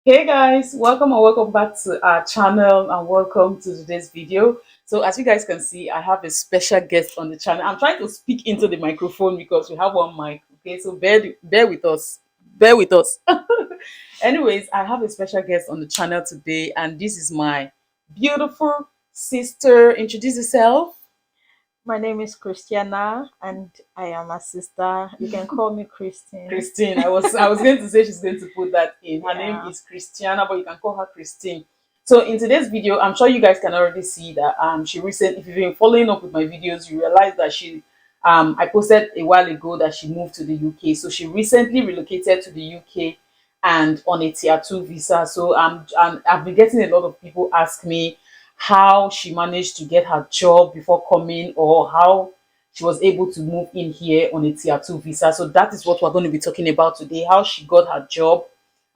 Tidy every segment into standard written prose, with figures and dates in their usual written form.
Hey guys, welcome and welcome back to our channel and welcome to today's video. So as you guys can see, I have a special guest on the channel. I'm trying to speak into the microphone because we have one mic. Okay, so bear with us. Bear with us. Anyways, I have a special guest on the channel today, and this is my beautiful sister. Introduce yourself. My name is Christiana and I am a sister. You can call me Christine. Christine. I was going to say she's going to put that in. Her name Yeah. is Christiana, but you can call her Christine. So in today's video, I'm sure you guys can already see that she recently, if you've been following up with my videos, you realize that I posted a while ago that she moved to the UK. So she recently relocated to the UK and on a tier 2 visa. So I've been getting a lot of people ask me how she managed to get her job before coming, or how she was able to move in here on a tier 2 visa. So that is what we're going to be talking about today, how she got her job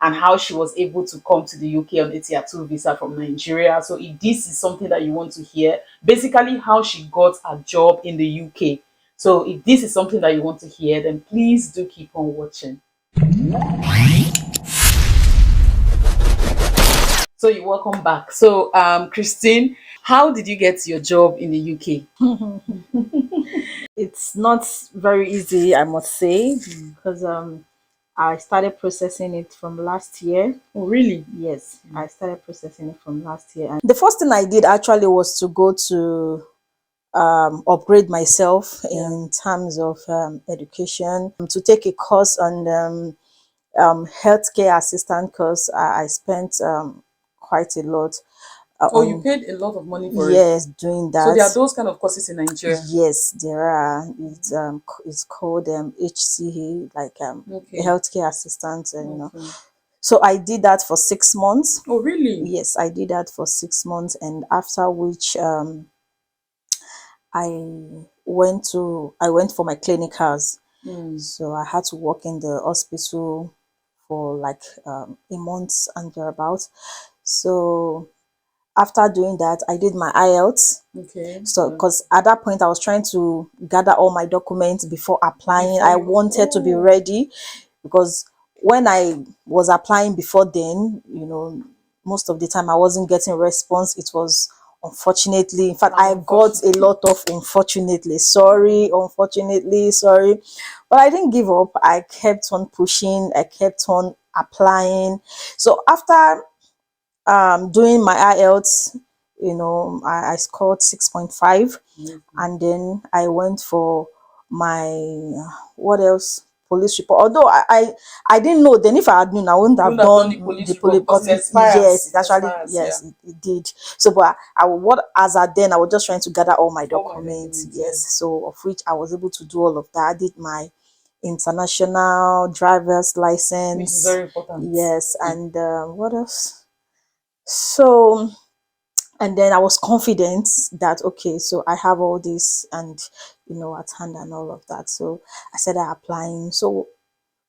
and how she was able to come to the UK on a tier 2 visa from Nigeria. So if this is something that you want to hear, basically how she got a job in the UK. So if this is something that you want to hear, then please do keep on watching. So you're welcome back. So Christine, how did you get your job in the UK? It's not very easy, I must say, because I started processing it from last year. Oh, really? Yes, I started processing it from last year. And the first thing I did actually was to go to upgrade myself Yeah. in terms of education, to take a course on healthcare assistant course. I spent quite a lot Oh, you on, paid a lot of money for it. yes, doing So there are that. those kind of courses in Nigeria. Yes, there are. It's called HCA, like Okay. healthcare assistant, and Okay. So I did that for 6 months. Oh, really? Yes, I did that for 6 months, and after which I went for my clinicals. Mm. So I had to work in the hospital for like a month and thereabouts. So after doing that, I did my IELTS. Okay. So, Yeah. because at that point I was trying to gather all my documents before applying. Before I you. wanted to be Oh. ready, because when I was applying before then, most of the time I wasn't getting response. It was, unfortunately, in fact, I got a lot of unfortunately, sorry, unfortunately, sorry. But I didn't give up. I kept on pushing, I kept on applying. So after doing my IELTS, I scored 6.5, Mm. and then I went for my what else, police report. Although I didn't know then. If I had known, I wouldn't You have wouldn't have done the done the police police, report because because it expires. yes, it It actually, expires. Yeah. yes, it did. So, but what, as at then, I was just trying to gather all my All my documents. documents. Yes, Yes. so of which I was able to do all of that. I did my international driver's Which is license. very important. Yes, Mm. and what else? So, and then I was confident that, okay, so I have all this, and at hand, and all of that. So I started applying. So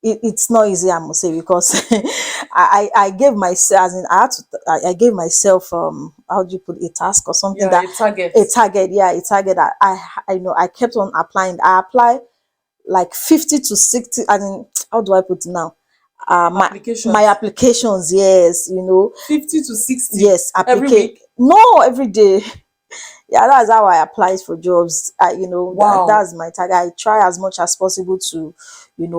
it's not easy, I must say, because I gave myself, as in, I gave myself, how do you put it, a task or something, Yeah, that a target. a target, yeah, a target that I kept on applying. I apply like 50 to 60, I mean, how do I put it now? My Applications. applications, yes, 50 to 60 yes, every applicate, week. no, every day. Yeah, that's how I apply for jobs. Wow. That's my target. I try as much as possible to,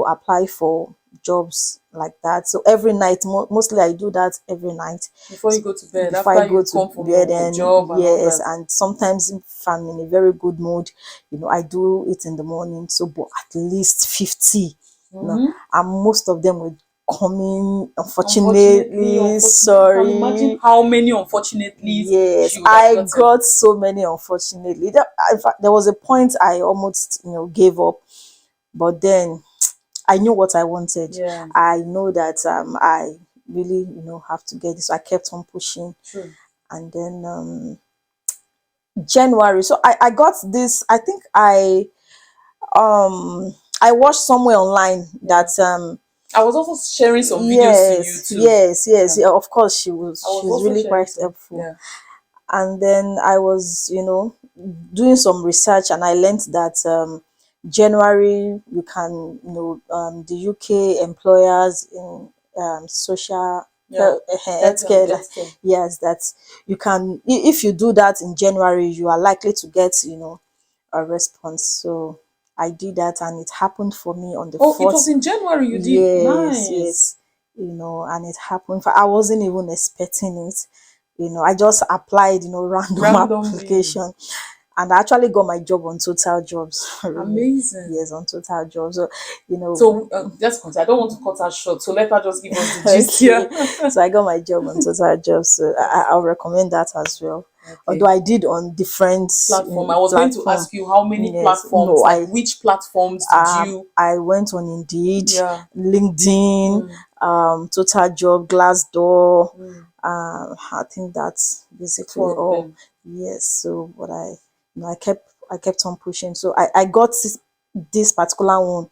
apply for jobs like that. So every night, mostly I do that every night. Before you go to bed, Before I after go you to come from bed, your and job and all yes, that. and sometimes if I'm in a very good mood, I do it in the morning. So, but at least 50, Mm-hmm. and most of them will coming, Unfortunately, unfortunately, unfortunately, you can imagine sorry. how many unfortunately Yes, she would have I gotten. got so many, unfortunately. In fact, there was a point I almost, gave up, but then I knew what I wanted. Yeah, I know that I really, have to get this. So I kept on pushing, true. and then January. So I got this. I think I watched somewhere online Yeah. that I was also sharing some videos to you yes, too. yes, yes, Yeah. yeah. Of course, I was she's also really sharing quite some. helpful. Yeah. And then I was, doing some research, and I learned that January you can, the UK employers in social Yeah. healthcare. Healthcare. Yes, that you can, if you do that in January, you are likely to get, a response. So I did that, and it happened for me on the Oh, it was fourth. in January you did. Yes, Nice. yes, and it happened. I wasn't even expecting it. I just applied, random Randomly. application, and I actually got my job on Total Jobs. Really, Amazing. yes, on Total Jobs. So, you know, So just continue. I don't want to cut her short. So let her just give us the gist okay. here. So I got my job on Total Jobs. So I'll recommend that as well. Although Okay. I did on different Platform. I was going to platform. ask you how many Yes, platforms, no, like which platforms did you? I went on Indeed, Yeah. LinkedIn, Mm, Total Job, Glassdoor. mm. I think that's basically Four of all. them. Yes. So, but I kept on pushing. So I got this particular one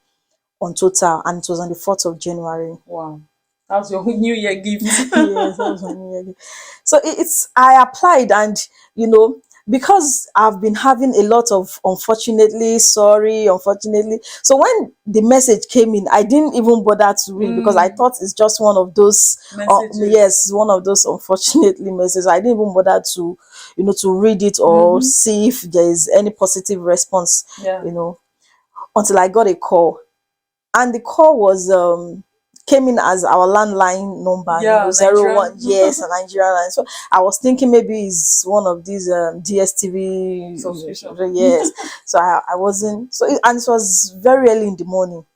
on Total, and it was on the 4th of January. Wow. That's your New Year gift. Yes, that was my New Year gift. So it's I applied, and you know because I've been having a lot of unfortunately, sorry, unfortunately. So when the message came in, I didn't even bother to read because I Mm, thought it's just one of those. messages. Yes, one of those unfortunately messages. I didn't even bother to read it or Mm-hmm. see if there is any positive response. Yeah. You know, until I got a call, and the call was came in as our landline number, Yeah. 01, Nigerian yes, a Nigerian line. So I was thinking maybe it's one of these DSTV, subscription. yes. So I wasn't, and it was very early in the morning.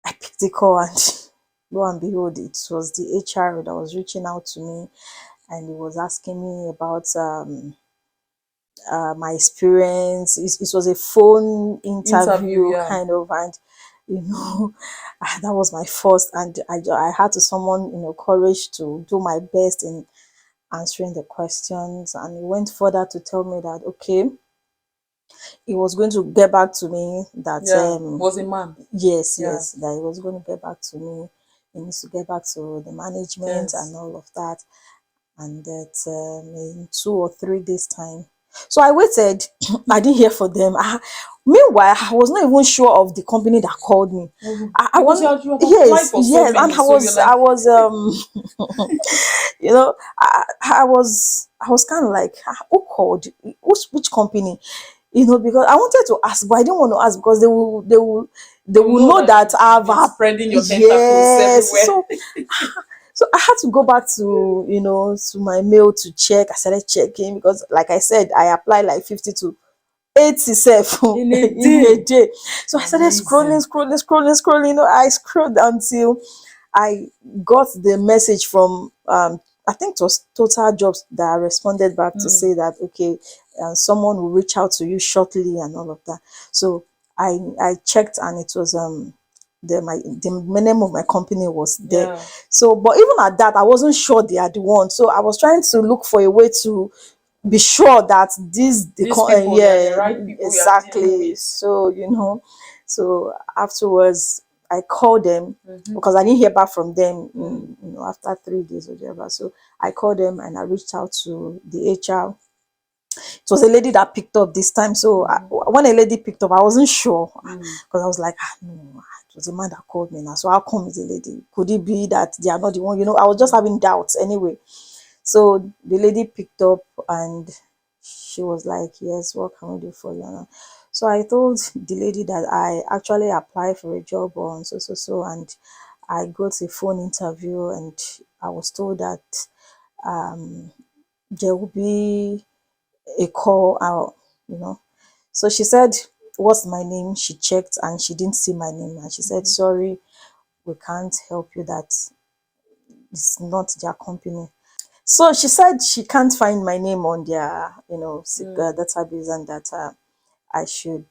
I picked the call, and lo and behold, it was the HR that was reaching out to me, and he was asking me about my experience. It was a phone Interview. interview Yeah. kind of, and that was my first, and I had to summon courage to do my best in answering the questions. And he went further to tell me that okay, he was going to get back to me. That Yeah. Was a man. yes, Yeah. yes, that he was going to get back to me. He needs to get back to the management and Yes. all of that, and that in 2 or 3 days time. So I waited. I didn't hear from them. Meanwhile, I was not even sure of the company that called me. Mhm. I Because want, you have applied yes, for so yes, and many, so you're I like, was I was kind of like, who called? Which company? Because I wanted to ask, but I didn't want to ask because they they will will know know that that you've been spreading your tentacles yes. everywhere. So I had to go back to my mail to check. I started checking because, like I said, I applied like 50 to 80 self In a in a day. day. So I started scrolling, Amazing. scrolling, scrolling, scrolling. I scrolled until I got the message from I think it was Total Jobs that responded back to Mm. say that okay, someone will reach out to you shortly and all of that. So I checked, and it was the name of my company was there. Yeah. So, but even at that, I wasn't sure they are the one. So I was trying to look for a way to be sure that These people, they are the yeah, right people you are dealing exactly. with. So so afterwards I called them Hmm. because I didn't hear back from them Mm. after 3 days or whatever. So I called them, and I reached out to the HR. It was a lady that picked up this time. So when a lady picked up, I wasn't sure Mm. because I was like, no, it was a man that called me now. So how come it's a lady? Could it be that they are not the one? I was just having doubts anyway. So the lady picked up, and she was like, yes, what can we do for you? So I told the lady that I actually applied for a job on so, and I got a phone interview, and I was told that there will be a call out, you know. So she said, what's my name? She checked, and she didn't see my name. And she said, sorry, we can't help you. That it's not their company. So she said she can't find my name on their, Mm. database, and that I should,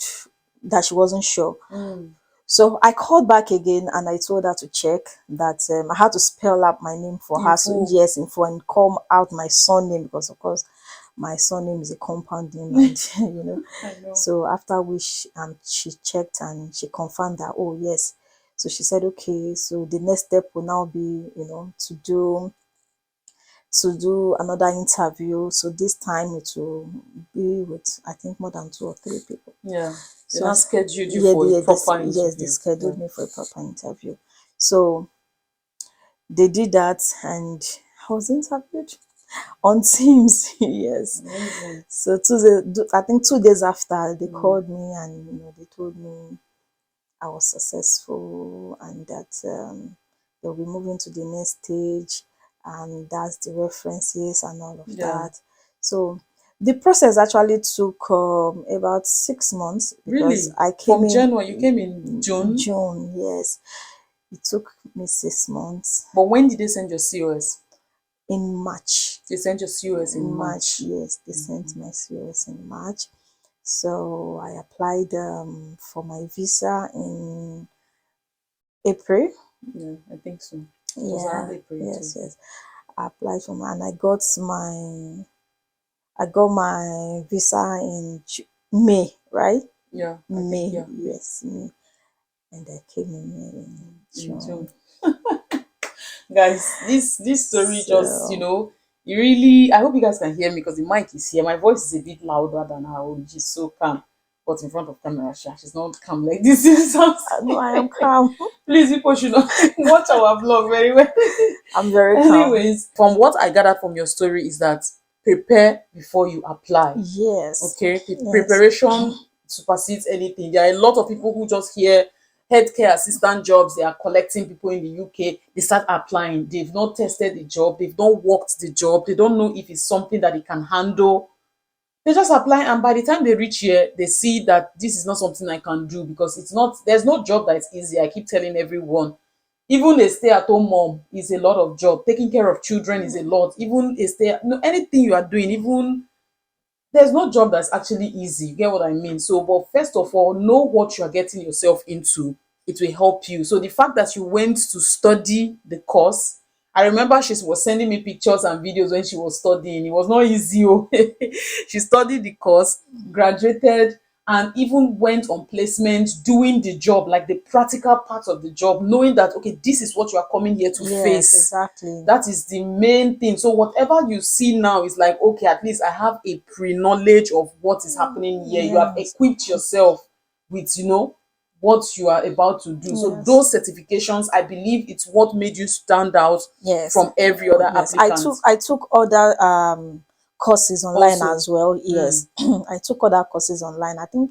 that she wasn't sure. Mm. So I called back again, and I told her to check that I had to spell out my name for In her. So full. yes, in full, and call out my surname because of course my surname is a compound name, and I know. So after which she checked, and she confirmed that oh yes. So she said okay. So the next step will now be to do another interview. So this time it will be with I think more than 2 or 3 people. Yeah. They So now scheduled you yeah, for a proper yes, they interview. Yeah. scheduled me for a proper interview. So They did that, and I was interviewed on Teams. Yes. Amazing. So I think 2 days after, they called me, and they told me I was successful, and that they'll be moving to the next stage, and that's the references and all of Yeah. that. So the process actually took about 6 months, because Really? I came From in January, you came in June. June. Yes, it took me 6 months. But when did they send your COS? In March. They sent your COS in March, March. yes, they sent my COS in March. So I applied for my visa in April. Yeah, I think so. It was around Yeah, April too. yes. I applied for my, and I got my visa in May, right? Yeah, I think May, yeah, May yes, May, and I came in May in in June. June. Guys, this story just, So you really, I hope you guys can hear me because the mic is here. My voice is a bit louder than her own. She's so calm. But in front of camera, she's not calm like this. no, I am calm. Please, people should not watch our vlog very well. I'm very calm. Anyways, from what I gathered from your story is that prepare before you apply. Yes, Okay, yes, preparation supersedes anything. There are a lot of people who just hear healthcare assistant jobs, they are collecting people in the UK, they start applying. They've not tested the job, they've not worked the job, they don't know if it's something that they can handle. They just apply, and by the time they reach here, they see that this is not something I can do, because it's not, there's no job that is easy. I keep telling everyone. Even a stay-at-home mom is a lot of job. Taking care of children is a lot. Even a stay, no, anything you are doing, even there's no job that's actually easy. You get what I mean? So, but first of all, know what you are getting yourself into. It will help you. So the fact that you went to study the course, I remember she was sending me pictures and videos when she was studying. It was not easy. Oh. She studied the course, graduated, and even went on placement, doing the job, like the practical part of the job, knowing that, okay, this is what you are coming here to yes, face. exactly. That is the main thing. So whatever you see now is like, okay, at least I have a pre-knowledge of what is happening here. You have Yes, equipped yourself with, what you are about to do. So yes, those certifications, I believe it's what made you stand out yes, from every other yes. I applicant. took I took other courses online Also, as well. Yes, I took other courses online. I think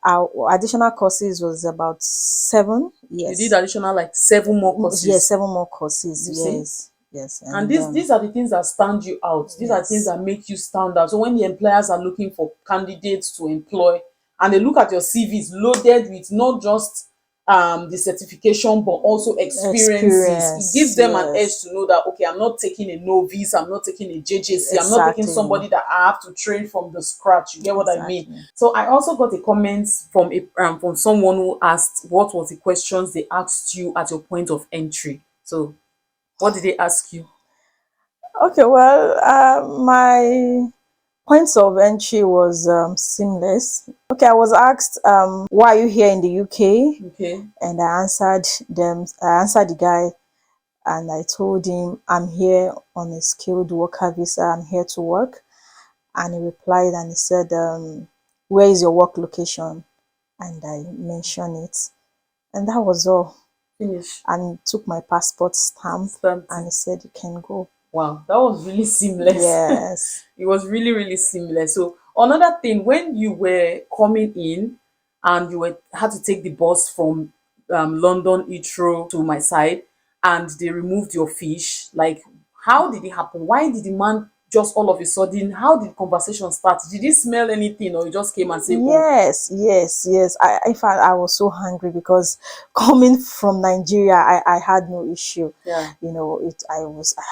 our additional courses was about seven. you did Yes, additional like 7 more yes, courses. 7 more courses. You see? Yes, yes, And and these are the things that stand you out. These are the things yes, that make you stand out. So when the employers are looking for candidates to employ, and they look at your CVs loaded with not just the certification but also experiences, it gives experience. them an edge Yes, to know that, okay, I'm not taking a novice, I'm not taking a JJC, I'm not taking exactly, somebody that I have to train from the scratch. You get what I mean? exactly. So I also got a comment from someone who asked what was the questions they asked you at your point of entry. So what did they ask you? Okay, well, my points of entry was seamless. Okay, I was asked, why are you here in the UK? Okay. And I answered the guy, and I told him I'm here on a skilled worker visa, I'm here to work. And he replied and he said, where is your work location? And I mentioned it. And that was all. Finish. And took my passport stamp, Stamped and it. he said, you can go. Wow, that was really seamless. Yes. It was really, really seamless. So another thing, when you were coming in and you had to take the bus from London Heathrow to my side, and they removed your fish, like how did it happen? Why did the man just all of a sudden? How did conversation start? Did he smell anything, or he just came and say, "Oh, Yes, yes, yes. In fact, I was so hungry, because coming from Nigeria, I had no issue. yeah, I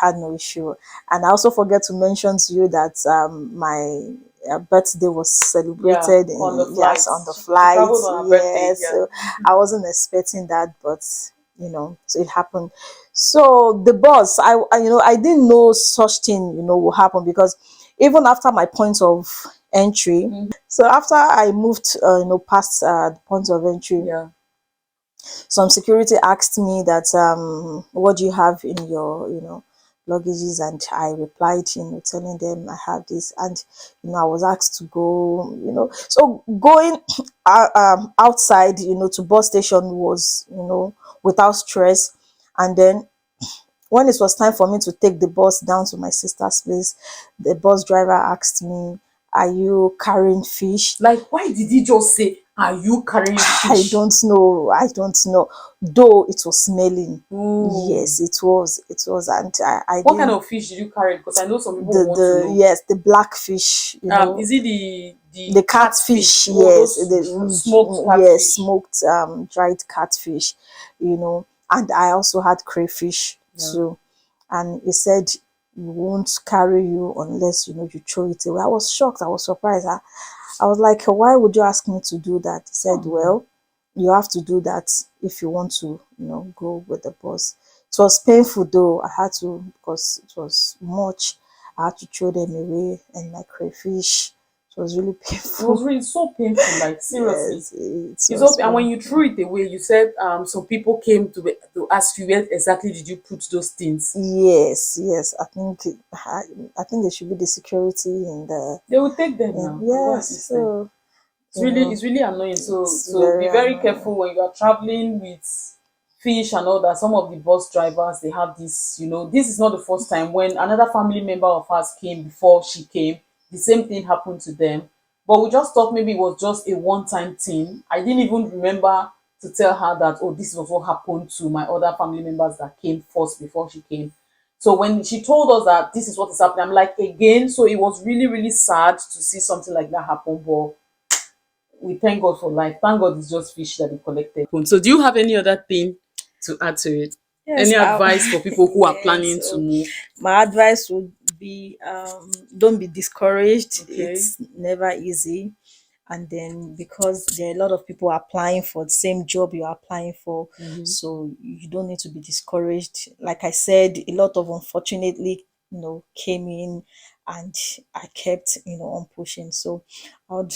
had no issue. And I also forget to mention to you that my birthday was yeah"? celebrated On the yes, flight, on the she flight. traveled on her birthday. Yes, Yeah, so I wasn't expecting that, but so it happened. So the boss, I didn't know such thing, will happen, because even after my point of entry, so after I moved, past the point of entry, yeah, some security asked me that, what do you have in your, luggages? And I replied, telling them I have this. And, I was asked to go, so going outside, to bus station was, without stress. And then When it was time for me to take the bus down to my sister's place, the bus driver asked me, "Are you carrying fish?" Like, why did he just say, "Are you carrying I fish?" don't know. I don't know. Though it was smelling. Ooh. Yes, it was. It was, and I What kind didn't. of fish did you carry? Because I know some people The want to the know. yes, the blackfish. Is it the The catfish? catfish. Oh, Yes, those smoked yes, catfish. smoked dried catfish. And I also had crayfish Yeah. too. And he said, "We won't carry you unless you throw it away." I was shocked. I was surprised. I was like, "Why would you ask me to do that?" He said, Oh, "Well, you have to do that if you want to, go with the bus." It was painful though. I had to, because it was much. I had to throw them away, and like crayfish. It was really it was painful. really so painful. Like, seriously. Yes, it It's so, was and when you painful. threw it away, you said some people came to ask you, where exactly did you put those things? Yes, yes. I think there should be the security in the. They will take them In, now. They go and yes, eat them. so It's really annoying. So it's be very very annoying. careful when you are traveling with fish and all that. Some of the bus drivers, they have this, this is not the first time. When another family member of ours came, before she came, the same thing happened to them. But we just thought maybe it was just a one-time thing. I didn't even remember to tell her that, oh, this was what happened to my other family members that came first before she came. So when she told us that this is what is happening, I'm like, again. So it was really sad to see something like that happen. But we thank God for life. Thank God it's just fish that he collected. So do you have any other thing to add to it? Yes, Any advice for people who are yes. planning to So move? my advice would be, don't be discouraged. Okay. It's never easy. And then, because there are a lot of people applying for the same job you're applying for, so you don't need to be discouraged. Like I said, a lot of unfortunately, came in, and I kept, on pushing. So I would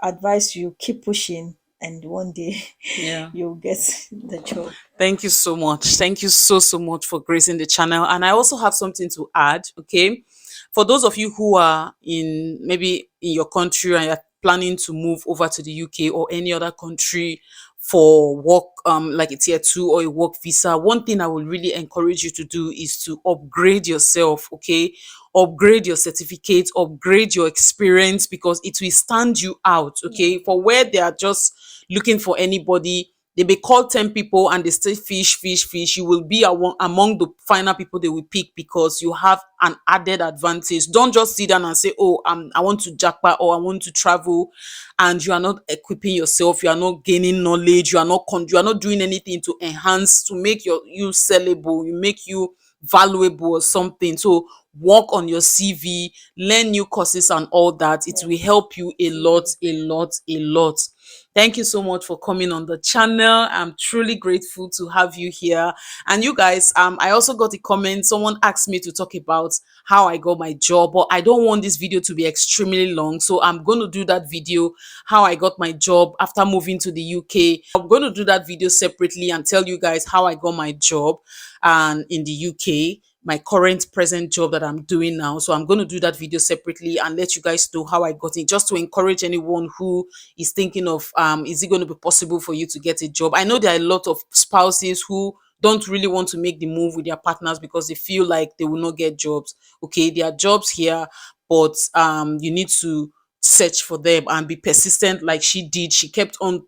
advise you, keep pushing, and one day Yeah. you'll get the job. Thank you so much. Thank you so much for gracing the channel. And I also have something to add. Okay. For those of you who are in maybe in your country and you're planning to move over to the UK or any other country for work, like a tier two or a work visa, one thing I would really encourage you to do is to upgrade yourself. Okay. Upgrade your certificate, upgrade your experience, because it will stand you out. Okay. For where they are just looking for anybody, they may call 10 people and they say fish. You will be among the final people they will pick because you have an added advantage. Don't just sit down and say, oh, I want to jackpot or I want to travel, and you are not equipping yourself, you are not gaining knowledge, you are not doing anything to enhance, to make you sellable, you make you valuable or something. So work on your CV, learn new courses and all that. It will help you a lot, a lot. Thank you so much for coming on the channel. I'm truly grateful to have you here. And you guys, I also got a comment. Someone asked me to talk about how I got my job, but I don't want this video to be extremely long. So I'm going to do that video, how I got my job after moving to the UK. I'm going to do that video separately and tell you guys how I got my job and in the UK, my current present job that I'm doing now. So I'm going to do that video separately and let you guys know how I got it, just to encourage anyone who is thinking of, is it going to be possible for you to get a job? I know there are a lot of spouses who don't really want to make the move with their partners because they feel like they will not get jobs. Okay, there are jobs here, but you need to search for them and be persistent like she did. She kept on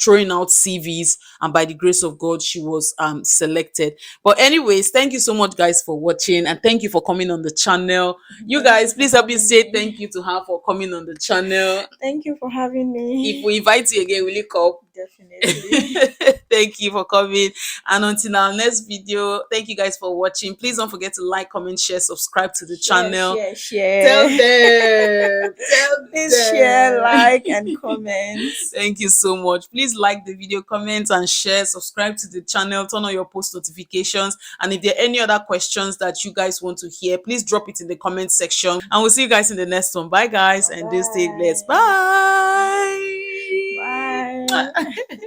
throwing out CVs, and by the grace of God, she was selected. But anyways, thank you so much, guys, for watching, and thank you for coming on the channel. You guys, please help me say thank you to her for coming on the channel. Thank you for having If me. we invite you again, will you come? Definitely. Thank you for coming. And until our next video, thank you guys for watching. Please don't forget to like, comment, share, subscribe to the Share, channel. share, share. Tell them. Tell Please share, them. like, and comment. Thank you so much. Please like the video, comment and share, subscribe to the channel, turn on your post notifications. And if there are any other questions that you guys want to hear, please drop it in the comment section. And we'll see you guys in the next one. Bye, guys, Bye and do stay blessed. bye. Bye. Bye.